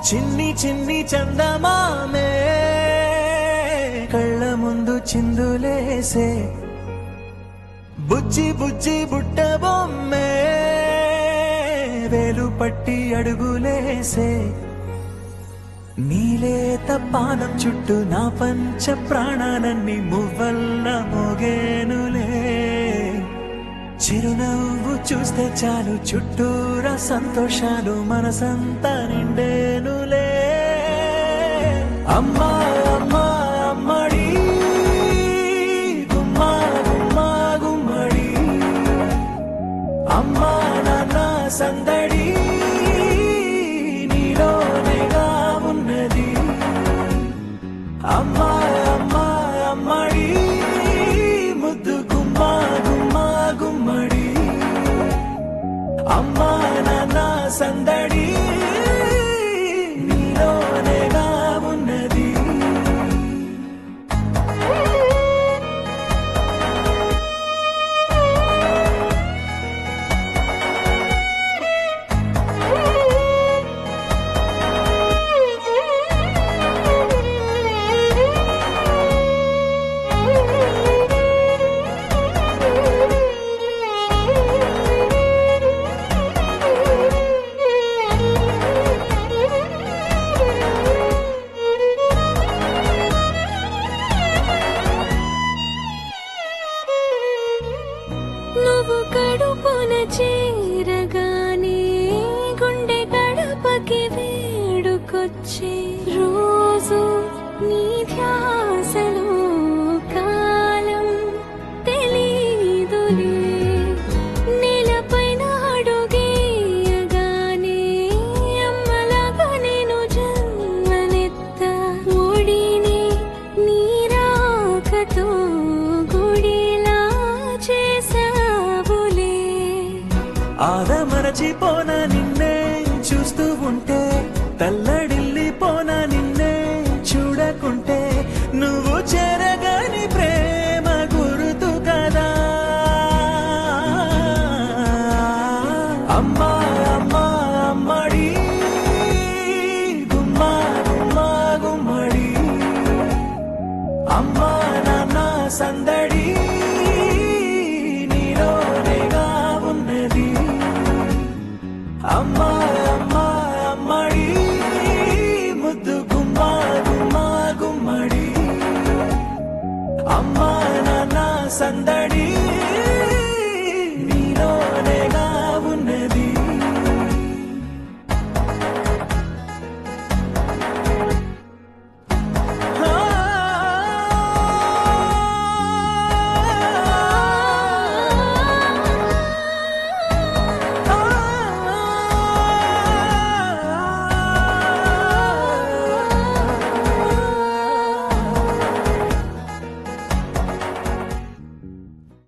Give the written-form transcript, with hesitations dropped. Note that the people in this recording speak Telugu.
చిన్ని చిన్ని చందమామే కళ్ళ ముందు చిందులేసే బుజ్జి బుజ్జి బుట్ట బొమ్మే వేలు పట్టి అడుగులేసే నీలేత పానం చుట్టూ నా పంచ ప్రాణాలన్నీ మువ్వల్ల మోగేనులే చిరునవ్వు చూస్తే చాలు చుట్టూరా సంతోషాలు మనసంతా నిండేనులే అమ్మా అమ్మా అమ్మడి గుమ్మా గుమ్మా గుమ్మడి అమ్మా నాన్న సందడి నీలోనేగా ఉన్నది అమ్మా అమ్మా అమ్మడి ముద్దు గుమ్మా గుమ్మా గుమ్మడి అమ్మా నాన్న సందడి నీలోనేగా ఉన్నది నువ్వు కడుపున చేరగానే గుండె గడపకి వేడుకొచ్చే రోజు నీ ధ్యాసలో కాలం తెలీదులే నేలపైన అడుగేయగానే అమ్మలాగా నేను జన్మనెత్త ఒడిని నీ రాకతో గుడిలా చేసావులే ఆదమరచిపోన నిన్నే చూస్తూ ఉంటే